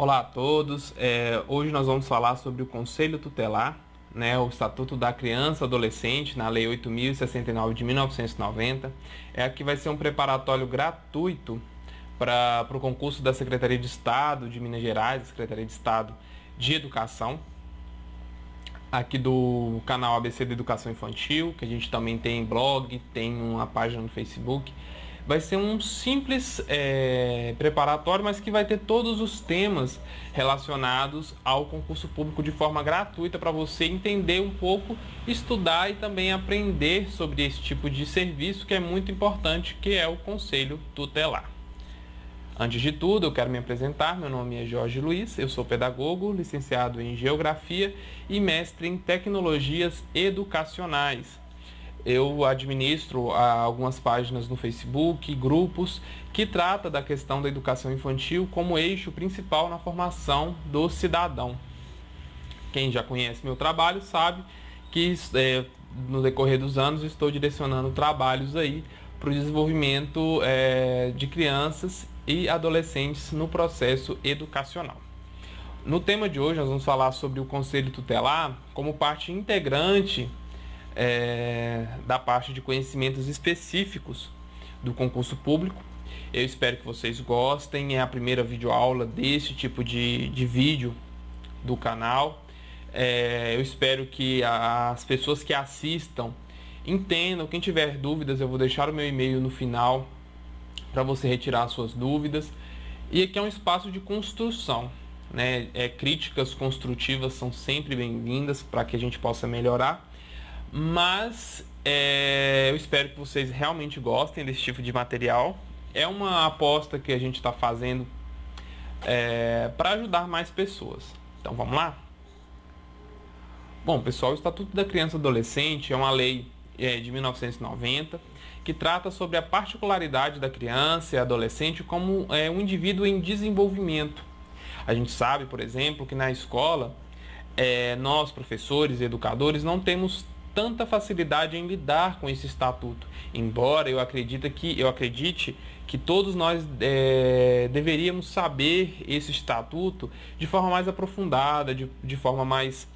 Olá a todos, hoje nós vamos falar sobre o Conselho Tutelar, né, o Estatuto da Criança e Adolescente, na Lei 8.069 de 1990. Aqui vai ser um preparatório gratuito para o concurso da Secretaria de Estado de Minas Gerais, Secretaria de Estado de Educação, aqui do canal ABC de Educação Infantil, que a gente também tem blog, tem uma página no Facebook. Vai ser um simples preparatório, mas que vai ter todos os temas relacionados ao concurso público de forma gratuita para você entender um pouco, estudar e também aprender sobre esse tipo de serviço que é muito importante, que é o Conselho Tutelar. Antes de tudo, eu quero me apresentar. Meu nome é Jorge Luiz, eu sou pedagogo, licenciado em Geografia e mestre em Tecnologias Educacionais. Eu administro algumas páginas no Facebook, grupos, que trata da questão da educação infantil como eixo principal na formação do cidadão. Quem já conhece meu trabalho sabe que no decorrer dos anos estou direcionando trabalhos aí para o desenvolvimento de crianças e adolescentes no processo educacional. No tema de hoje nós vamos falar sobre o Conselho Tutelar como parte integrante da parte de conhecimentos específicos do concurso público. Eu espero que vocês gostem, é a primeira videoaula desse tipo de vídeo do canal. Eu espero que as pessoas que assistam entendam. Quem tiver dúvidas, eu vou deixar o meu e-mail no final para você retirar as suas dúvidas. E aqui é um espaço de construção, né? Críticas construtivas são sempre bem-vindas para que a gente possa melhorar. Mas eu espero que vocês realmente gostem desse tipo de material. É uma aposta que a gente está fazendo para ajudar mais pessoas. Então vamos lá? Bom, pessoal, o Estatuto da Criança e Adolescente é uma lei de 1990 que trata sobre a particularidade da criança e adolescente como um indivíduo em desenvolvimento. A gente sabe, por exemplo, que na escola nós, professores e educadores, não temos tanta facilidade em lidar com esse estatuto, embora eu acredite que todos nós deveríamos saber esse estatuto de forma mais aprofundada, de forma mais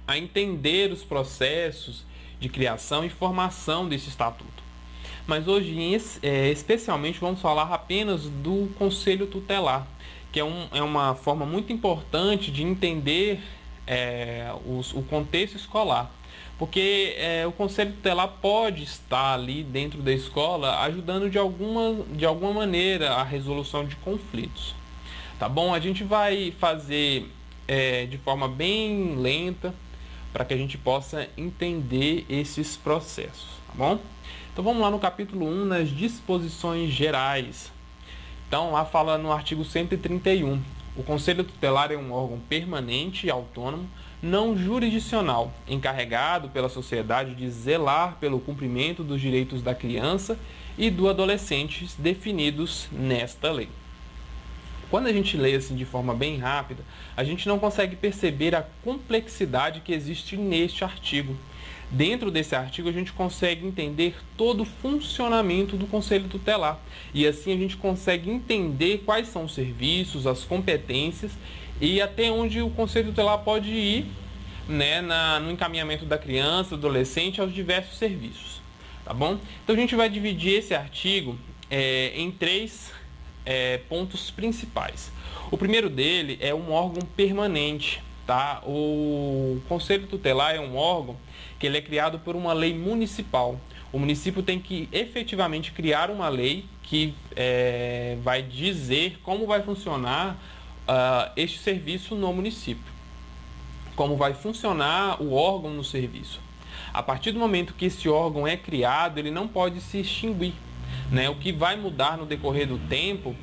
a entender os processos de criação e formação desse estatuto. Mas hoje, especialmente, vamos falar apenas do Conselho Tutelar, que é uma forma muito importante de entender o contexto escolar, porque o Conselho Tutelar pode estar ali dentro da escola ajudando de alguma maneira a resolução de conflitos. Tá bom? A gente vai fazer de forma bem lenta para que a gente possa entender esses processos, tá bom? Então vamos lá no capítulo 1, nas disposições gerais. Então lá fala no artigo 131. O Conselho Tutelar é um órgão permanente e autônomo, não jurisdicional, encarregado pela sociedade de zelar pelo cumprimento dos direitos da criança e do adolescente definidos nesta lei. Quando a gente lê assim de forma bem rápida, a gente não consegue perceber a complexidade que existe neste artigo. Dentro desse artigo a gente consegue entender todo o funcionamento do Conselho Tutelar e assim a gente consegue entender quais são os serviços, as competências e até onde o Conselho Tutelar pode ir, né, no encaminhamento da criança, do adolescente aos diversos serviços, tá bom? Então a gente vai dividir esse artigo em três pontos principais. O primeiro dele é um órgão permanente, tá? O Conselho Tutelar é um órgão que ele é criado por uma lei municipal. O município tem que efetivamente criar uma lei que vai dizer como vai funcionar este serviço no município, como vai funcionar o órgão no serviço. A partir do momento que esse órgão é criado, ele não pode se extinguir, né? O que vai mudar no decorrer do tempo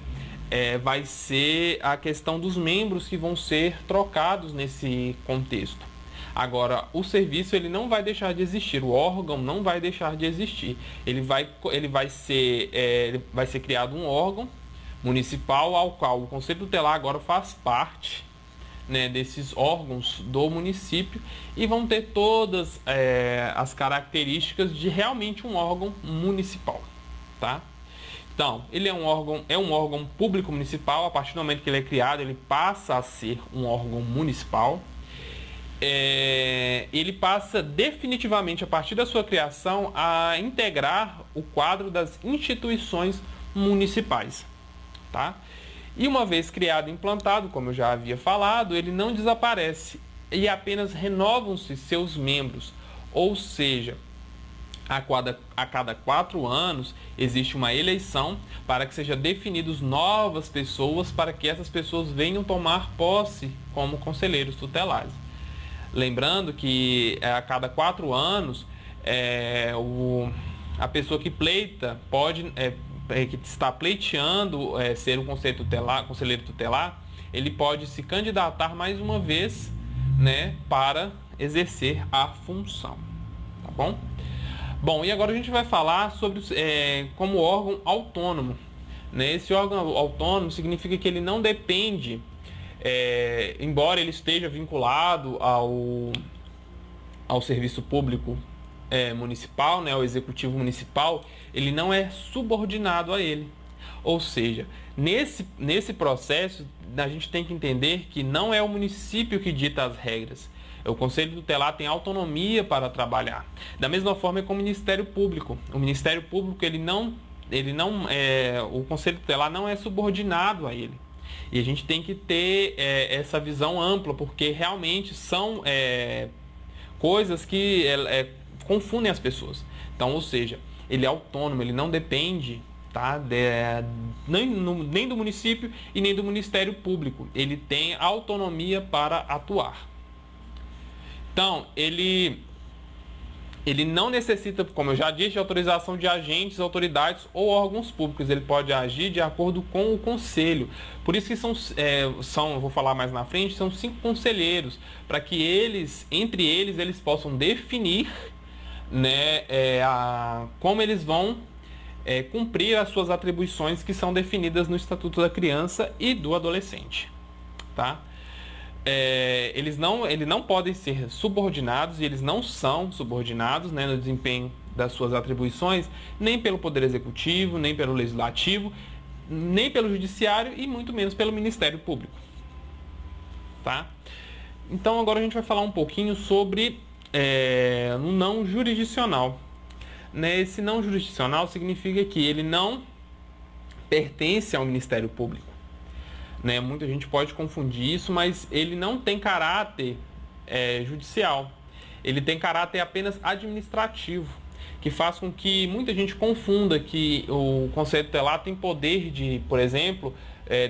vai ser a questão dos membros que vão ser trocados nesse contexto. Agora, o serviço ele não vai deixar de existir, o órgão não vai deixar de existir. Ele vai ser criado um órgão municipal ao qual o Conselho Tutelar agora faz parte, né, desses órgãos do município e vão ter todas as características de realmente um órgão municipal, tá? Então, ele é um órgão público municipal. A partir do momento que ele é criado, ele passa a ser um órgão municipal. Ele passa definitivamente, a partir da sua criação, a integrar o quadro das instituições municipais, tá? E uma vez criado e implantado, como eu já havia falado, ele não desaparece e apenas renovam-se seus membros, ou seja, a cada 4 anos existe uma eleição para que sejam definidas novas pessoas, para que essas pessoas venham tomar posse como conselheiros tutelares. Lembrando que a cada 4 anos a pessoa que pleita que está pleiteando ser um conselheiro tutelar, ele pode se candidatar mais uma vez, né, para exercer a função, tá bom? Bom, e agora a gente vai falar sobre como órgão autônomo, né? Esse órgão autônomo significa que ele não depende, embora ele esteja vinculado ao serviço público municipal, né, ao executivo municipal, ele não é subordinado a ele. Ou seja, nesse processo, a gente tem que entender que não é o município que dita as regras. O Conselho Tutelar tem autonomia para trabalhar. Da mesma forma é com o Ministério Público. O Ministério Público, o Conselho Tutelar não é subordinado a ele. E a gente tem que ter essa visão ampla, porque realmente são coisas que confundem as pessoas. Então, ou seja, ele é autônomo, ele não depende, tá, nem do município e nem do Ministério Público. Ele tem autonomia para atuar. Então, ele não necessita, como eu já disse, de autorização de agentes, autoridades ou órgãos públicos. Ele pode agir de acordo com o conselho. Por isso que eu vou falar mais na frente, são 5 conselheiros, para que entre eles possam definir, né, como eles vão cumprir as suas atribuições que são definidas no Estatuto da Criança e do Adolescente, tá? Eles não podem ser subordinados, e eles não são subordinados, né, no desempenho das suas atribuições, nem pelo Poder Executivo, nem pelo Legislativo, nem pelo Judiciário e muito menos pelo Ministério Público, tá? Então agora a gente vai falar um pouquinho sobre o não jurisdicional, né? Esse não jurisdicional significa que ele não pertence ao Ministério Público, né? Muita gente pode confundir isso, mas ele não tem caráter judicial. Ele tem caráter apenas administrativo, que faz com que muita gente confunda que o Conselho Tutelar tem poder de, por exemplo,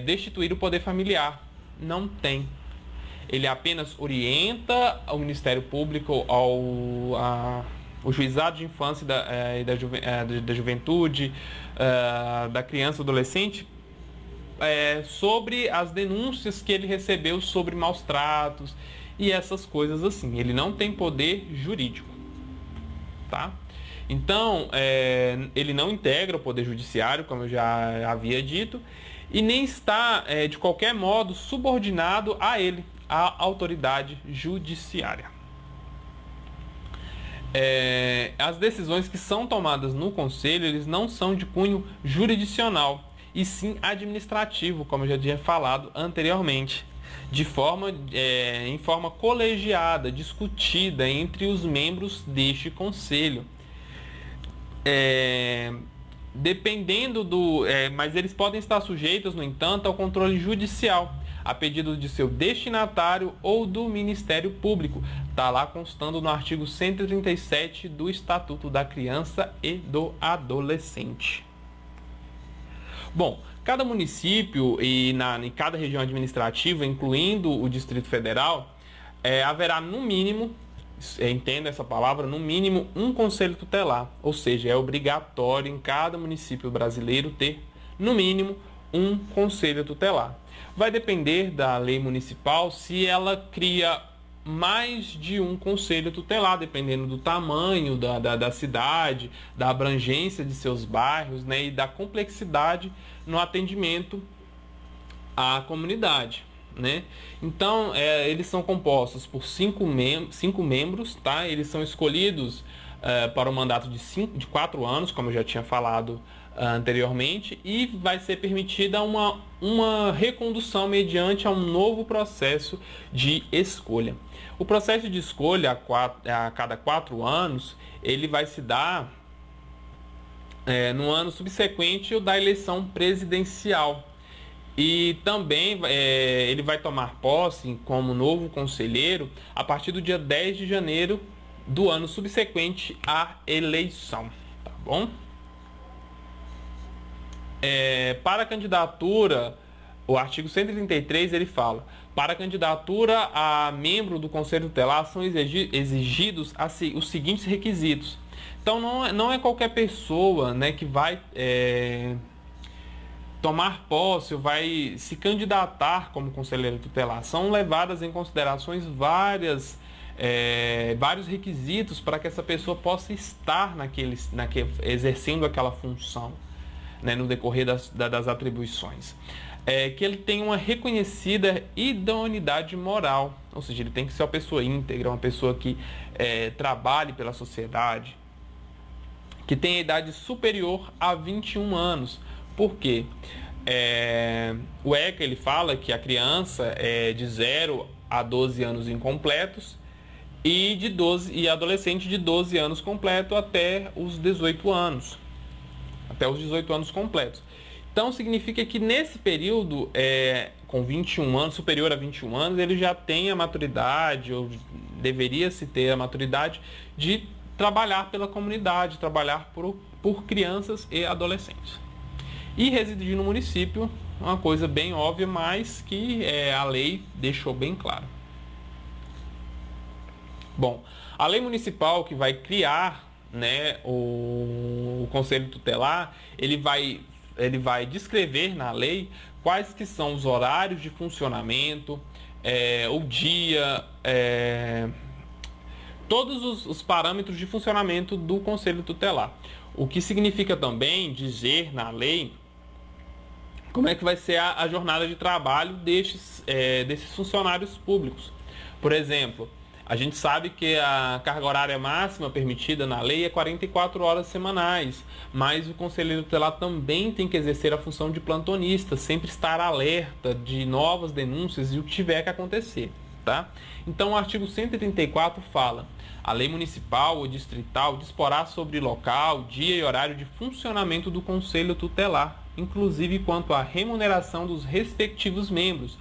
destituir o poder familiar. Não tem. Ele apenas orienta o Ministério Público, o Juizado de Infância e da Juventude, da Criança e Adolescente, sobre as denúncias que ele recebeu sobre maus tratos e essas coisas assim. Ele não tem poder jurídico, tá? Então, ele não integra o Poder Judiciário, como eu já havia dito, e nem está, de qualquer modo, subordinado a ele, à autoridade judiciária. As decisões que são tomadas no Conselho, eles não são de cunho jurisdicional, e sim administrativo, como eu já tinha falado anteriormente, em forma colegiada, discutida entre os membros deste Conselho. Mas eles podem estar sujeitos, no entanto, ao controle judicial, a pedido de seu destinatário ou do Ministério Público. Está lá constando no artigo 137 do Estatuto da Criança e do Adolescente. Bom, cada município e cada região administrativa, incluindo o Distrito Federal, haverá no mínimo, entenda essa palavra, no mínimo um conselho tutelar. Ou seja, é obrigatório em cada município brasileiro ter, no mínimo, um conselho tutelar. Vai depender da lei municipal se ela cria mais de um conselho tutelar, dependendo do tamanho da cidade, da abrangência de seus bairros, né, e da complexidade no atendimento à comunidade, né? Então, eles são compostos por 5 membros, tá? Eles são escolhidos para um mandato de 4 anos, como eu já tinha falado anteriormente, e vai ser permitida uma recondução mediante a um novo processo de escolha. O processo de escolha a cada 4 anos, ele vai se dar no ano subsequente ao da eleição presidencial. E também ele vai tomar posse como novo conselheiro a partir do dia 10 de janeiro do ano subsequente à eleição, tá bom? Para a candidatura, o artigo 133 ele fala: para a candidatura a membro do Conselho Tutelar são exigidos os seguintes requisitos. Então não é qualquer pessoa, né, que vai tomar posse ou vai se candidatar como conselheiro tutelar. São levadas em considerações vários requisitos para que essa pessoa possa estar exercendo aquela função, né, no decorrer das atribuições. Que ele tenha uma reconhecida idoneidade moral, ou seja, ele tem que ser uma pessoa íntegra, uma pessoa que trabalhe pela sociedade, que tenha idade superior a 21 anos. Por quê? O ECA ele fala que a criança é de 0 a 12 anos incompletos e adolescente de 12 anos completo até os 18 anos. Até os 18 anos completos. Então significa que nesse período, com 21 anos, superior a 21 anos, ele já tem a maturidade, ou deveria-se ter a maturidade de trabalhar pela comunidade, trabalhar por crianças e adolescentes. E residir no município, uma coisa bem óbvia, mas que a lei deixou bem claro. Bom, a lei municipal que vai criar, né, o Conselho Tutelar, ele vai descrever na lei quais que são os horários de funcionamento, o dia, todos os parâmetros de funcionamento do Conselho Tutelar. O que significa também dizer na lei como é que vai ser a jornada de trabalho desses funcionários públicos. Por exemplo, a gente sabe que a carga horária máxima permitida na lei é 44 horas semanais, mas o conselheiro tutelar também tem que exercer a função de plantonista, sempre estar alerta de novas denúncias e o que tiver que acontecer, tá? Então o artigo 134 fala: a lei municipal ou distrital disporá sobre local, dia e horário de funcionamento do conselho tutelar, inclusive quanto à remuneração dos respectivos membros,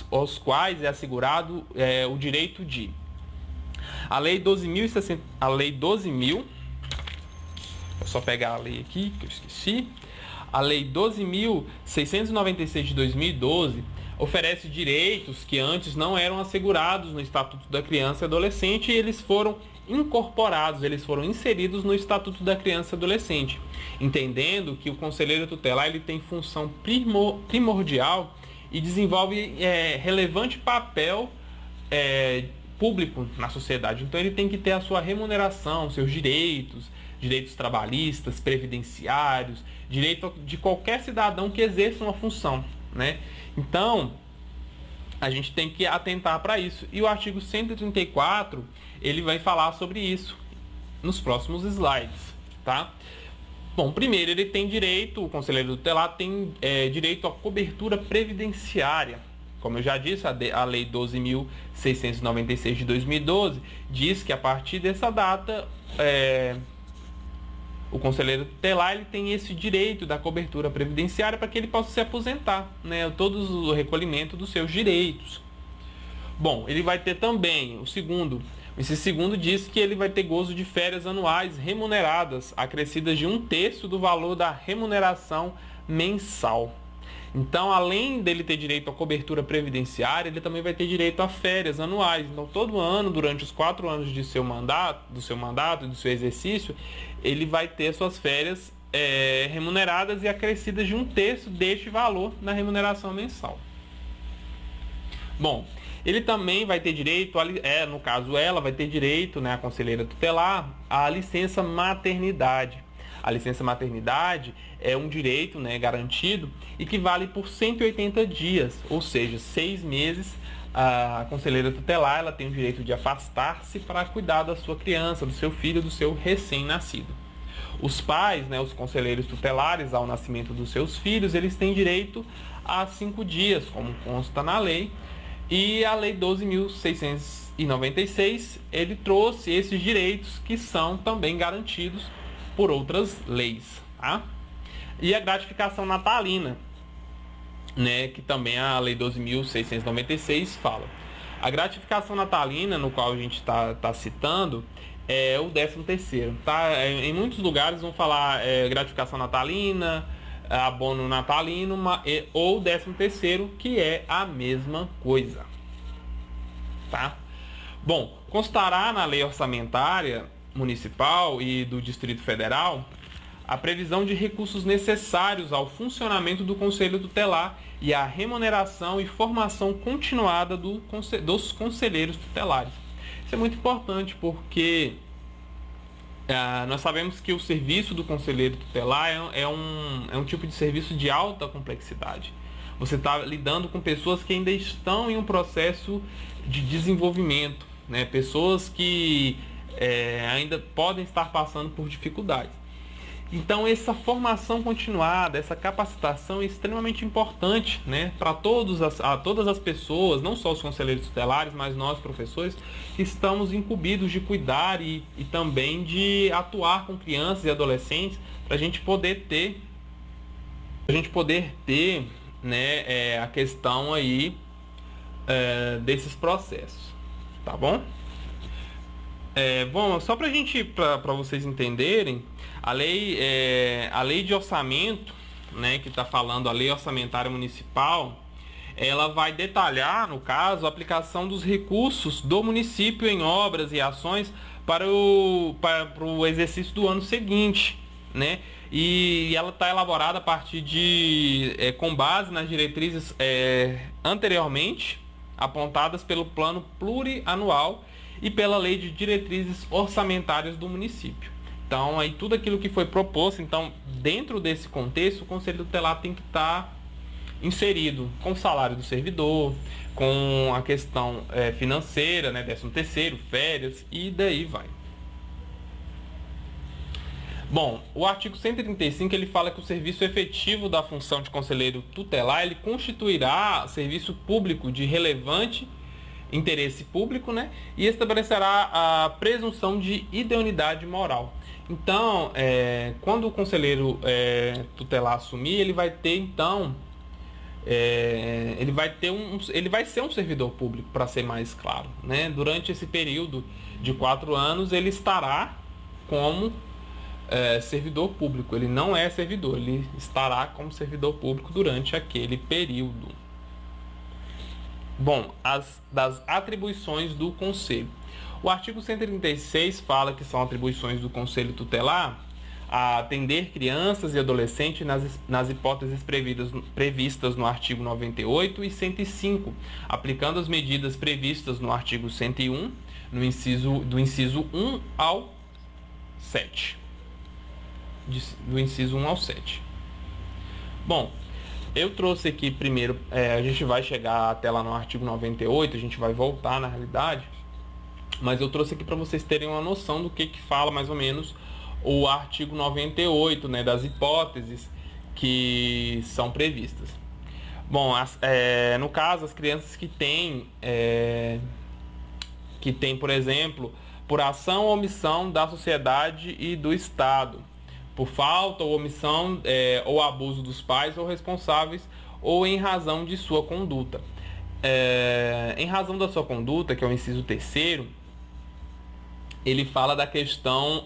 aos quais é assegurado o direito de... A Lei 12.000, vou só pegar a lei aqui, que eu esqueci. A Lei 12.696 de 2012 oferece direitos que antes não eram assegurados no Estatuto da Criança e Adolescente, e eles foram incorporados, eles foram inseridos no Estatuto da Criança e Adolescente, entendendo que o conselheiro tutelar ele tem função primordial e desenvolve relevante papel público na sociedade. Então ele tem que ter a sua remuneração, seus direitos trabalhistas, previdenciários, direito de qualquer cidadão que exerça uma função, né? Então a gente tem que atentar para isso. E o artigo 134 ele vai falar sobre isso nos próximos slides, tá? Bom, primeiro ele tem direito, o conselheiro tutelar tem direito à cobertura previdenciária. Como eu já disse, a Lei 12.696 de 2012 diz que a partir dessa data o conselheiro tutelar ele tem esse direito da cobertura previdenciária para que ele possa se aposentar, né, todo o recolhimento dos seus direitos. Bom, ele vai ter também esse segundo diz que ele vai ter gozo de férias anuais remuneradas, acrescidas de 1/3 do valor da remuneração mensal. Então, além dele ter direito à cobertura previdenciária, ele também vai ter direito a férias anuais. Então, todo ano, durante os 4 anos do seu mandato e do seu exercício, ele vai ter suas férias remuneradas e acrescidas de 1/3 deste valor na remuneração mensal. Bom, ele também vai ter direito, no caso ela vai ter direito, né, a conselheira tutelar, à licença maternidade. A licença maternidade é um direito, né, garantido e que vale por 180 dias, ou seja, 6 meses. A conselheira tutelar ela tem o direito de afastar-se para cuidar da sua criança, do seu filho, do seu recém-nascido. Os pais, né, os conselheiros tutelares, ao nascimento dos seus filhos, eles têm direito a 5 dias, como consta na lei. E a Lei 12.696, ele trouxe esses direitos que são também garantidos por outras leis, tá? E a gratificação natalina, né, que também a Lei 12.696 fala. A gratificação natalina, no qual a gente está citando, é o 13º, tá? Em muitos lugares vão falar gratificação natalina, abono natalino ou 13º, que é a mesma coisa, tá? Bom, constará na lei orçamentária municipal e do Distrito Federal a previsão de recursos necessários ao funcionamento do Conselho Tutelar e à remuneração e formação continuada dos conselheiros tutelares. Isso é muito importante porque nós sabemos que o serviço do conselheiro tutelar é um tipo de serviço de alta complexidade. Você está lidando com pessoas que ainda estão em um processo de desenvolvimento, né? Pessoas que ainda podem estar passando por dificuldades. Então, essa formação continuada, essa capacitação é extremamente importante, né, para todas as pessoas, não só os conselheiros tutelares, mas nós, professores, que estamos incumbidos de cuidar e também de atuar com crianças e adolescentes, para a gente poder ter, né, a questão aí desses processos, tá bom? Bom, só para vocês entenderem, a lei de orçamento, né, que está falando a lei orçamentária municipal, ela vai detalhar, no caso, a aplicação dos recursos do município em obras e ações para o exercício do ano seguinte, né? E ela está elaborada a partir com base nas diretrizes anteriormente apontadas pelo plano plurianual e pela lei de diretrizes orçamentárias do município. Então, aí tudo aquilo que foi proposto, então, dentro desse contexto, o Conselho Tutelar tem que estar inserido com o salário do servidor, com a questão financeira, né, 13º, férias, e daí vai. Bom, o artigo 135, ele fala que o serviço efetivo da função de conselheiro tutelar, ele constituirá serviço público de relevante interesse público, né, e estabelecerá a presunção de idoneidade moral. Então, quando o conselheiro tutelar assumir, ele vai ter, então, ele vai ser um servidor público, para ser mais claro, né? Durante esse período de 4 anos, ele estará como servidor público. Ele não é servidor, ele estará como servidor público durante aquele período. Bom, das atribuições do Conselho. O artigo 136 fala que são atribuições do Conselho Tutelar a atender crianças e adolescentes nas hipóteses previstas no artigo 98 e 105, aplicando as medidas previstas no artigo 101, do inciso 1 ao 7. Do inciso 1 ao 7. Bom, eu trouxe aqui primeiro, a gente vai chegar até lá no artigo 98, a gente vai voltar na realidade, mas eu trouxe aqui para vocês terem uma noção do que fala mais ou menos o artigo 98, né, das hipóteses que são previstas. Bom, no caso, as crianças que têm, por exemplo, por ação ou omissão da sociedade e do Estado, por falta ou omissão ou abuso dos pais ou responsáveis, ou em razão de sua conduta. Em razão da sua conduta, que é o inciso 3º, ele fala da questão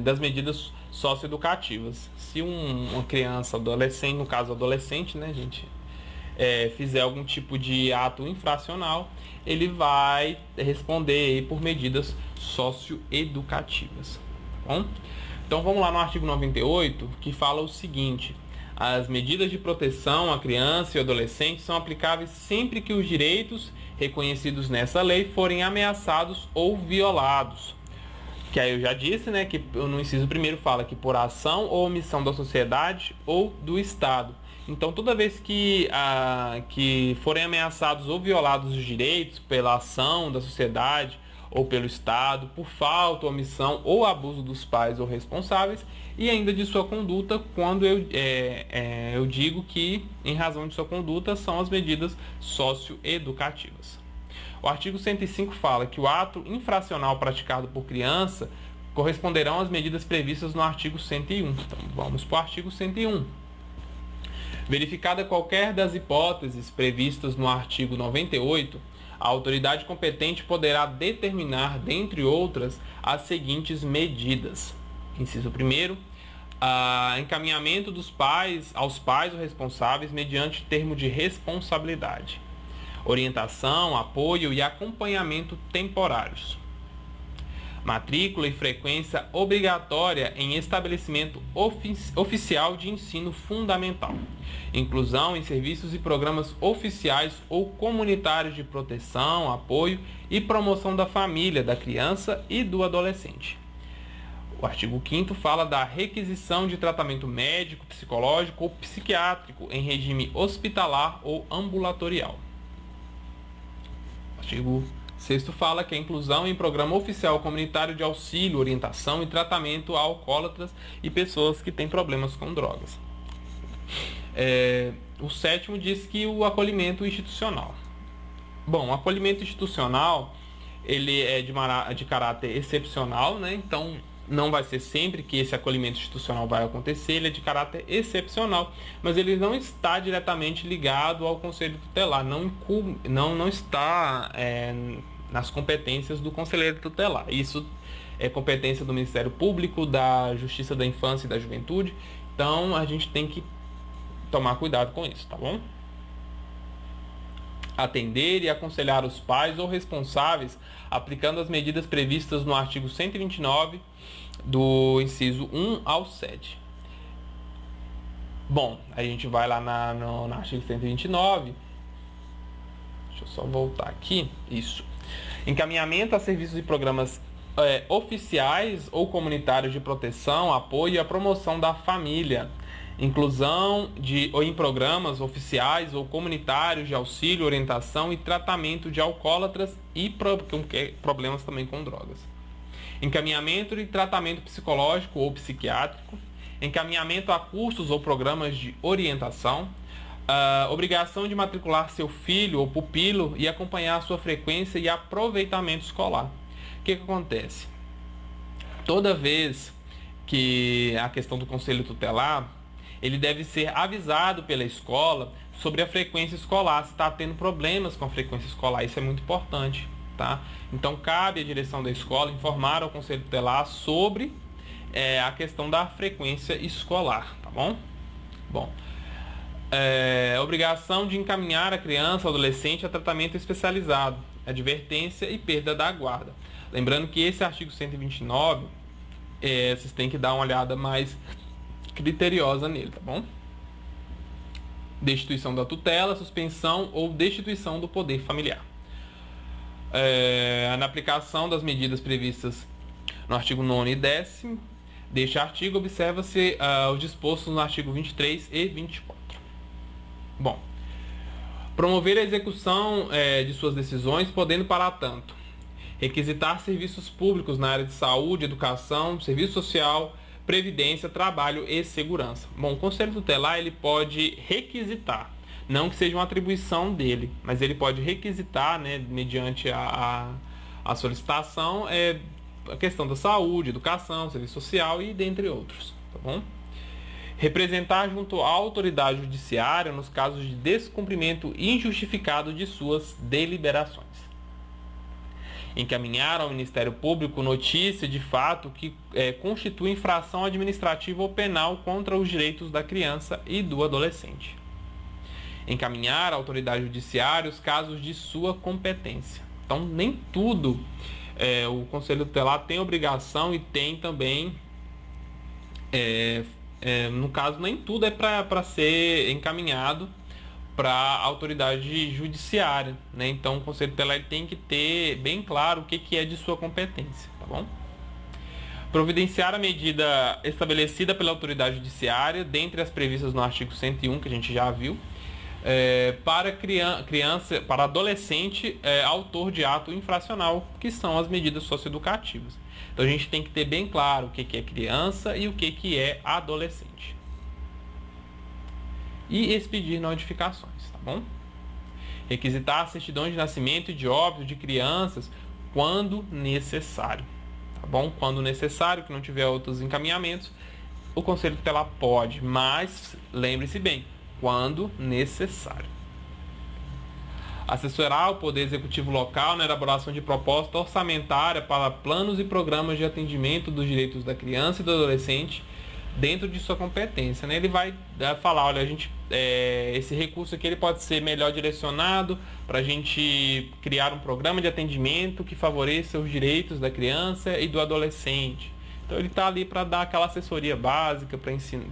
das medidas socioeducativas. Se uma criança, adolescente, no caso adolescente, né, gente, fizer algum tipo de ato infracional, ele vai responder aí por medidas socioeducativas. Tá bom? Então vamos lá no artigo 98, que fala o seguinte: as medidas de proteção à criança e ao adolescente são aplicáveis sempre que os direitos reconhecidos nessa lei forem ameaçados ou violados. Que aí eu já disse, né, que no inciso 1º fala que por ação ou omissão da sociedade ou do Estado. Então, toda vez que forem ameaçados ou violados os direitos pela ação da sociedade ou pelo Estado, por falta, omissão ou abuso dos pais ou responsáveis, e ainda de sua conduta, quando eu digo que, em razão de sua conduta, são as medidas socioeducativas. O artigo 105 fala que o ato infracional praticado por criança corresponderão às medidas previstas no artigo 101. Então, vamos para o artigo 101. Verificada qualquer das hipóteses previstas no artigo 98, a autoridade competente poderá determinar, dentre outras, as seguintes medidas. Inciso 1º, encaminhamento dos pais aos pais ou responsáveis mediante termo de responsabilidade. Orientação, apoio e acompanhamento temporários. Matrícula e frequência obrigatória em estabelecimento oficial de ensino fundamental. Inclusão em serviços e programas oficiais ou comunitários de proteção, apoio e promoção da família, da criança e do adolescente. O artigo 5º fala da requisição de tratamento médico, psicológico ou psiquiátrico em regime hospitalar ou ambulatorial. O artigo 6º fala que a inclusão em programa oficial comunitário de auxílio, orientação e tratamento a alcoólatras e pessoas que têm problemas com drogas. O 7º diz que o acolhimento institucional. Bom, o acolhimento institucional ele é de caráter excepcional, né? Então não vai ser sempre que esse acolhimento institucional vai acontecer, ele é de caráter excepcional, mas ele não está diretamente ligado ao Conselho Tutelar, não está nas competências do Conselheiro Tutelar. Isso é competência do Ministério Público, da Justiça da Infância e da Juventude, então a gente tem que tomar cuidado com isso, tá bom? Atender e aconselhar os pais ou responsáveis aplicando as medidas previstas no artigo 129 do inciso 1 ao 7. Bom, a gente vai lá no artigo 129. Deixa eu só voltar aqui. Isso. Encaminhamento a serviços e programas oficiais ou comunitários de proteção, apoio e a promoção da família. Inclusão em programas oficiais ou comunitários de auxílio, orientação e tratamento de alcoólatras e problemas também com drogas. Encaminhamento e tratamento psicológico ou psiquiátrico. Encaminhamento a cursos ou programas de orientação. Obrigação de matricular seu filho ou pupilo e acompanhar a sua frequência e aproveitamento escolar. O que acontece? Toda vez que a questão do Conselho Tutelar, ele deve ser avisado pela escola sobre a frequência escolar, se está tendo problemas com a frequência escolar, isso é muito importante, tá? Então cabe à direção da escola informar ao Conselho Tutelar sobre a questão da frequência escolar, tá bom? Bom, obrigação de encaminhar a criança ou adolescente a tratamento especializado, advertência e perda da guarda. Lembrando que esse artigo 129, vocês têm que dar uma olhada mais criteriosa nele, tá bom? Destituição da tutela, suspensão ou destituição do poder familiar. Na aplicação das medidas previstas no artigo 9º e 10º deste artigo, observa-se os dispostos no artigo 23 e 24. Bom, promover a execução de suas decisões, podendo, para tanto, requisitar serviços públicos na área de saúde, educação, serviço social, previdência, trabalho e segurança. Bom, o Conselho Tutelar ele pode requisitar, não que seja uma atribuição dele, mas ele pode requisitar, né, mediante a solicitação, a questão da saúde, educação, serviço social e dentre outros, tá bom? Representar junto à autoridade judiciária nos casos de descumprimento injustificado de suas deliberações. Encaminhar ao Ministério Público notícia de fato que constitui infração administrativa ou penal contra os direitos da criança e do adolescente. Encaminhar à autoridade judiciária os casos de sua competência. Então, nem tudo o Conselho Tutelar tem obrigação e tem também, no caso, nem tudo é para ser encaminhado para a autoridade judiciária, né? Então o Conselho Tutelar tem que ter bem claro o que é de sua competência, tá bom? Providenciar a medida estabelecida pela autoridade judiciária, dentre as previstas no artigo 101, que a gente já viu, para adolescente autor de ato infracional, que são as medidas socioeducativas. Então a gente tem que ter bem claro o que é criança e o que é adolescente. E expedir notificações, tá bom? Requisitar certidões de nascimento e de óbito de crianças quando necessário, tá bom? Quando necessário, que não tiver outros encaminhamentos, o Conselho Tutelar pode, mas lembre-se bem, quando necessário. Assessorar o Poder Executivo local na elaboração de proposta orçamentária para planos e programas de atendimento dos direitos da criança e do adolescente dentro de sua competência, né? Ele vai falar, olha, esse recurso aqui ele pode ser melhor direcionado para a gente criar um programa de atendimento que favoreça os direitos da criança e do adolescente. Então ele está ali para dar aquela assessoria básica,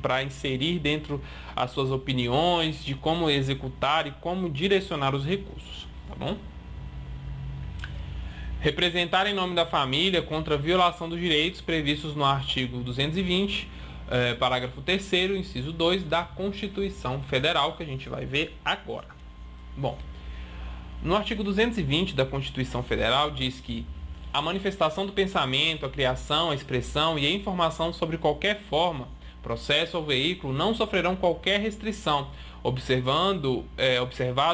para inserir dentro as suas opiniões de como executar e como direcionar os recursos, tá bom? Representar em nome da família contra a violação dos direitos previstos no artigo 220, parágrafo 3º, inciso 2 da Constituição Federal, que a gente vai ver agora. Bom, no artigo 220 da Constituição Federal diz que a manifestação do pensamento, a criação, a expressão e a informação sobre qualquer forma, processo ou veículo não sofrerão qualquer restrição, observado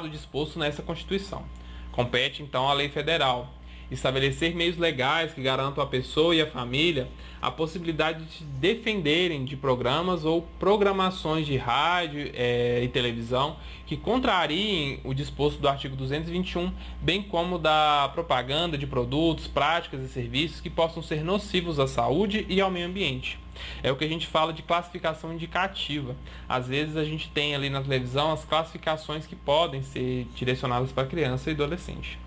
o disposto nessa Constituição. Compete, então, à lei federal estabelecer meios legais que garantam à pessoa e à família a possibilidade de se defenderem de programas ou programações de rádio e televisão que contrariem o disposto do artigo 221, bem como da propaganda de produtos, práticas e serviços que possam ser nocivos à saúde e ao meio ambiente. É o que a gente fala de classificação indicativa. Às vezes a gente tem ali na televisão as classificações que podem ser direcionadas para criança e adolescente.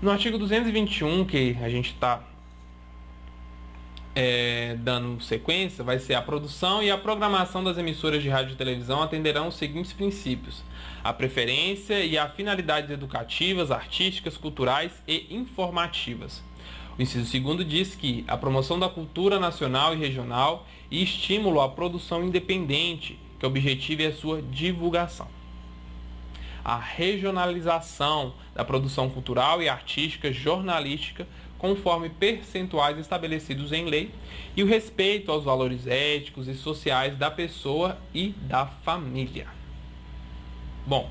No artigo 221, que a gente está dando sequência, vai ser: a produção e a programação das emissoras de rádio e televisão atenderão os seguintes princípios: a preferência e a finalidades educativas, artísticas, culturais e informativas. O inciso 2º diz que a promoção da cultura nacional e regional e estímulo à produção independente, que objetive a sua divulgação. A regionalização da produção cultural e artística jornalística conforme percentuais estabelecidos em lei e o respeito aos valores éticos e sociais da pessoa e da família. Bom,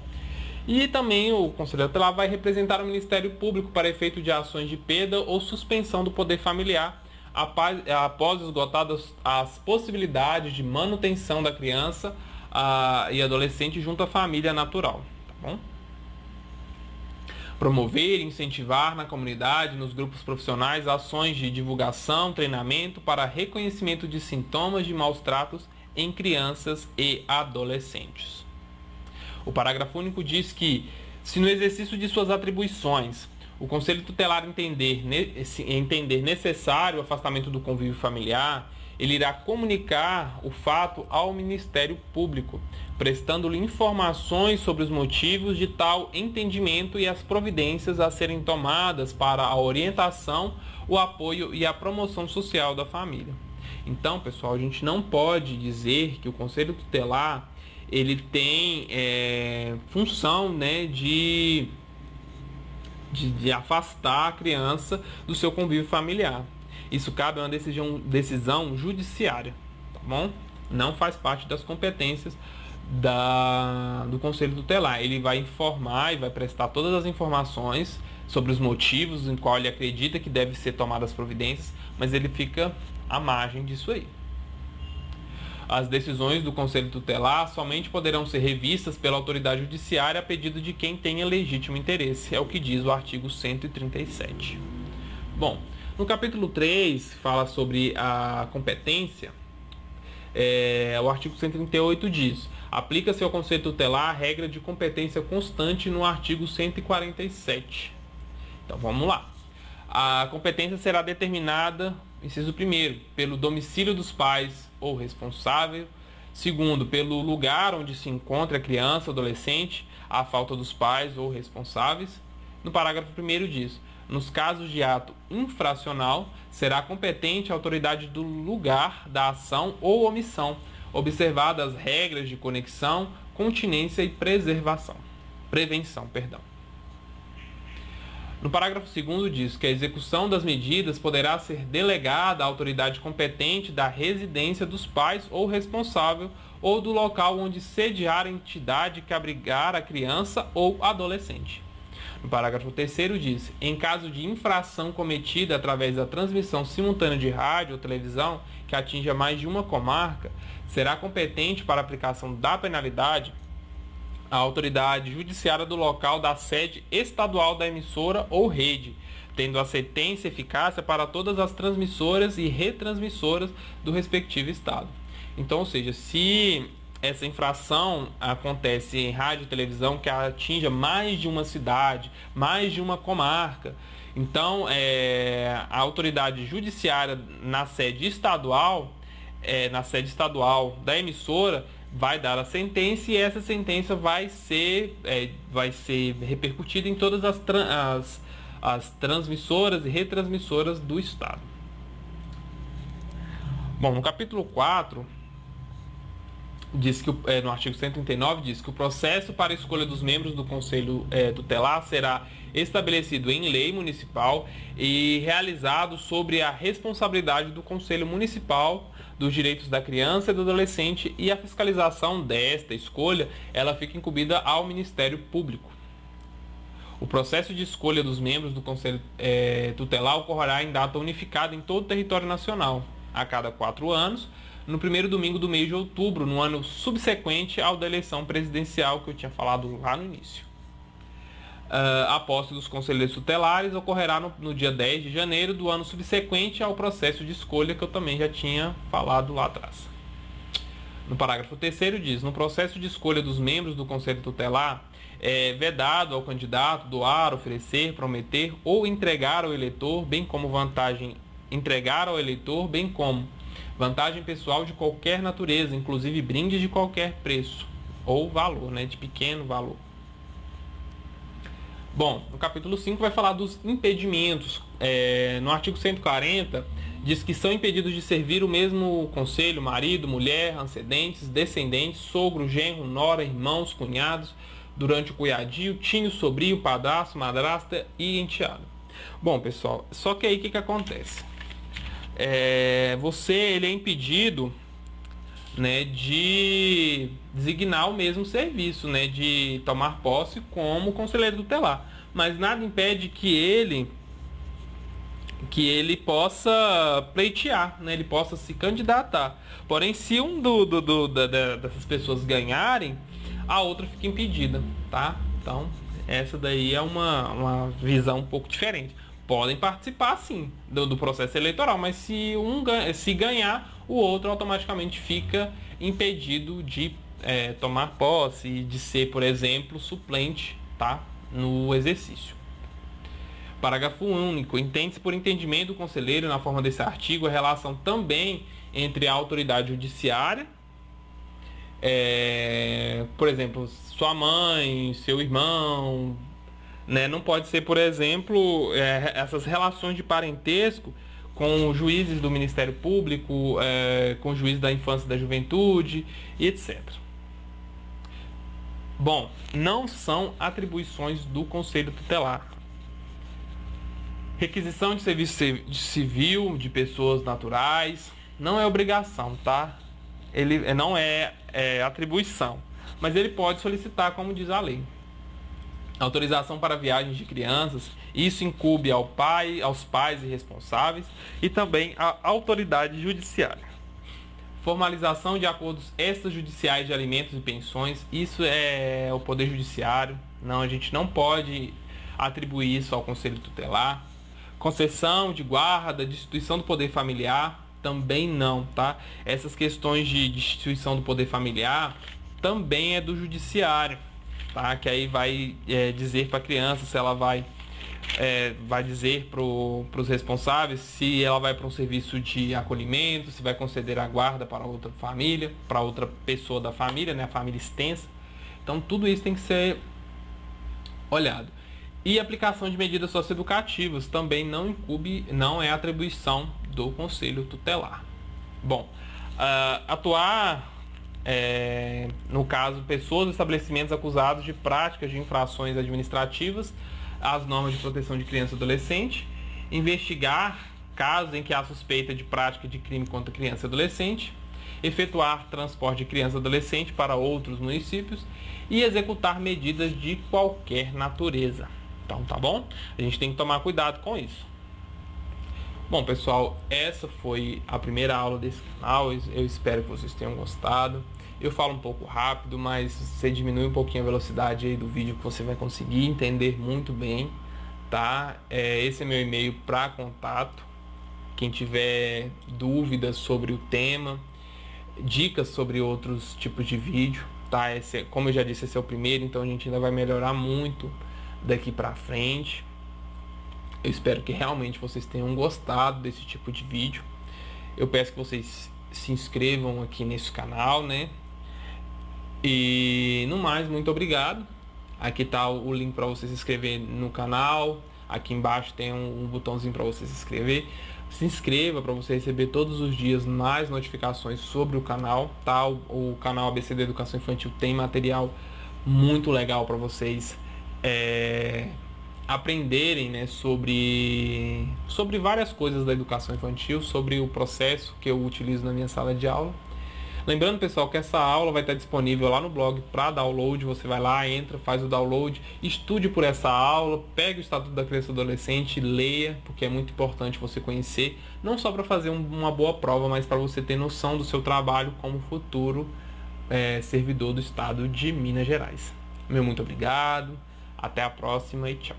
e também o Conselho Tutelar vai representar o Ministério Público para efeito de ações de perda ou suspensão do poder familiar após esgotadas as possibilidades de manutenção da criança e adolescente junto à família natural. Bom? Promover e incentivar na comunidade, nos grupos profissionais, ações de divulgação, treinamento para reconhecimento de sintomas de maus tratos em crianças e adolescentes. O parágrafo único diz que, se no exercício de suas atribuições, o Conselho Tutelar entender necessário o afastamento do convívio familiar, ele irá comunicar o fato ao Ministério Público, prestando-lhe informações sobre os motivos de tal entendimento e as providências a serem tomadas para a orientação, o apoio e a promoção social da família. Então, pessoal, a gente não pode dizer que o Conselho Tutelar ele tem função, né, de afastar a criança do seu convívio familiar. Isso cabe a uma decisão judiciária, tá bom? Não faz parte das competências do Conselho Tutelar. Ele vai informar e vai prestar todas as informações sobre os motivos em qual ele acredita que deve ser tomadas providências, mas ele fica à margem disso aí. As decisões do Conselho Tutelar somente poderão ser revistas pela autoridade judiciária a pedido de quem tenha legítimo interesse. É o que diz o artigo 137. Bom, no capítulo 3 fala sobre a competência. O artigo 138 diz: aplica-se ao Conselho Tutelar a regra de competência constante no artigo 147. Então vamos lá. A competência será determinada, inciso 1º, pelo domicílio dos pais ou responsável. 2º, pelo lugar onde se encontra a criança ou adolescente, à falta dos pais ou responsáveis. No parágrafo 1º diz: nos casos de ato infracional, será competente a autoridade do lugar da ação ou omissão, observadas as regras de conexão, continência e prevenção. No parágrafo 2º diz que a execução das medidas poderá ser delegada à autoridade competente da residência dos pais ou responsável ou do local onde sediar a entidade que abrigar a criança ou adolescente. No parágrafo 3º diz: em caso de infração cometida através da transmissão simultânea de rádio ou televisão que atinja mais de uma comarca, será competente para a aplicação da penalidade a autoridade judiciária do local da sede estadual da emissora ou rede, tendo a sentença eficácia para todas as transmissoras e retransmissoras do respectivo estado. Então, ou seja, se essa infração acontece em rádio e televisão que atinja mais de uma cidade, mais de uma comarca, então a autoridade judiciária na sede estadual da emissora vai dar a sentença, e essa sentença vai ser repercutida em todas as transmissoras e retransmissoras do estado. Bom, no capítulo 4, diz que, no artigo 139, diz que o processo para a escolha dos membros do Conselho Tutelar será estabelecido em lei municipal e realizado sobre a responsabilidade do Conselho Municipal dos Direitos da Criança e do Adolescente, e a fiscalização desta escolha ela fica incumbida ao Ministério Público. O processo de escolha dos membros do Conselho Tutelar ocorrerá em data unificada em todo o território nacional, a cada 4 anos, no primeiro domingo do mês de outubro, no ano subsequente ao da eleição presidencial que eu tinha falado lá no início. A posse dos conselheiros tutelares ocorrerá no dia 10 de janeiro do ano subsequente ao processo de escolha que eu também já tinha falado lá atrás. No parágrafo 3º diz: no processo de escolha dos membros do Conselho Tutelar, é vedado ao candidato doar, oferecer, prometer ou entregar ao eleitor, bem como vantagem pessoal de qualquer natureza, inclusive brindes de qualquer preço ou valor, de pequeno valor. Bom, no capítulo 5 vai falar dos impedimentos. No artigo 140, diz que são impedidos de servir o mesmo conselho marido, mulher, ascendentes, descendentes, sogro, genro, nora, irmãos, cunhados, durante o cunhadio, tio, sobrinho, padrasto, madrasta e enteado. Bom, pessoal, só que aí o que acontece? Ele é impedido, de designar o mesmo serviço, de tomar posse como conselheiro tutelar, mas nada impede que ele possa pleitear, ele possa se candidatar. Porém, se dessas pessoas ganharem, a outra fica impedida, tá? Então, essa daí é uma visão um pouco diferente. Podem participar, sim, do processo eleitoral, mas se ganhar, o outro automaticamente fica impedido de tomar posse e de ser, por exemplo, suplente, tá, no exercício. Parágrafo único. Entende-se por entendimento do conselheiro, na forma desse artigo, a relação também entre a autoridade judiciária, por exemplo, sua mãe, seu irmão, não pode ser, por exemplo, essas relações de parentesco com juízes do Ministério Público, com juízes da infância e da juventude, e etc. Bom, não são atribuições do Conselho Tutelar. Requisição de serviço civil de pessoas naturais não é obrigação, tá? Ele não é atribuição, mas ele pode solicitar, como diz a lei. Autorização para viagens de crianças, isso incumbe aos pais e responsáveis e também à autoridade judiciária. Formalização de acordos extrajudiciais de alimentos e pensões, isso é o Poder Judiciário. Não, a gente não pode atribuir isso ao Conselho Tutelar. Concessão de guarda, de instituição do poder familiar, também não, tá? Essas questões de instituição do poder familiar também é do Judiciário, tá? Que aí vai dizer para a criança se ela vai dizer para os responsáveis se ela vai para um serviço de acolhimento, se vai conceder a guarda para outra família, para outra pessoa da família, a família extensa. Então tudo isso tem que ser olhado. E aplicação de medidas socioeducativas também não é atribuição do Conselho Tutelar. Bom, atuar no caso, pessoas ou estabelecimentos acusados de práticas de infrações administrativas às normas de proteção de criança e adolescente, investigar casos em que há suspeita de prática de crime contra criança e adolescente, efetuar transporte de criança e adolescente para outros municípios e executar medidas de qualquer natureza. Então, tá bom? A gente tem que tomar cuidado com isso. Bom, pessoal, essa foi a primeira aula desse canal. Eu espero que vocês tenham gostado. Eu falo um pouco rápido, mas você diminui um pouquinho a velocidade aí do vídeo que você vai conseguir entender muito bem, tá? Esse é meu e-mail para contato. Quem tiver dúvidas sobre o tema, dicas sobre outros tipos de vídeo, tá? Como eu já disse, esse é o primeiro, então a gente ainda vai melhorar muito daqui para frente. Eu espero que realmente vocês tenham gostado desse tipo de vídeo. Eu peço que vocês se inscrevam aqui nesse canal, né? E no mais, muito obrigado. Aqui tá o link para você se inscrever no canal. Aqui embaixo tem um botãozinho para você se inscrever. Se inscreva para você receber todos os dias mais notificações sobre o canal, tá? O canal ABCD Educação Infantil tem material muito legal para vocês aprenderem, né, sobre várias coisas da educação infantil, sobre o processo que eu utilizo na minha sala de aula. Lembrando, pessoal, que essa aula vai estar disponível lá no blog para download. Você vai lá, entra, faz o download, estude por essa aula, pegue o Estatuto da Criança e do Adolescente, leia, porque é muito importante você conhecer, não só para fazer uma boa prova, mas para você ter noção do seu trabalho como futuro servidor do Estado de Minas Gerais. Meu muito obrigado, até a próxima e tchau.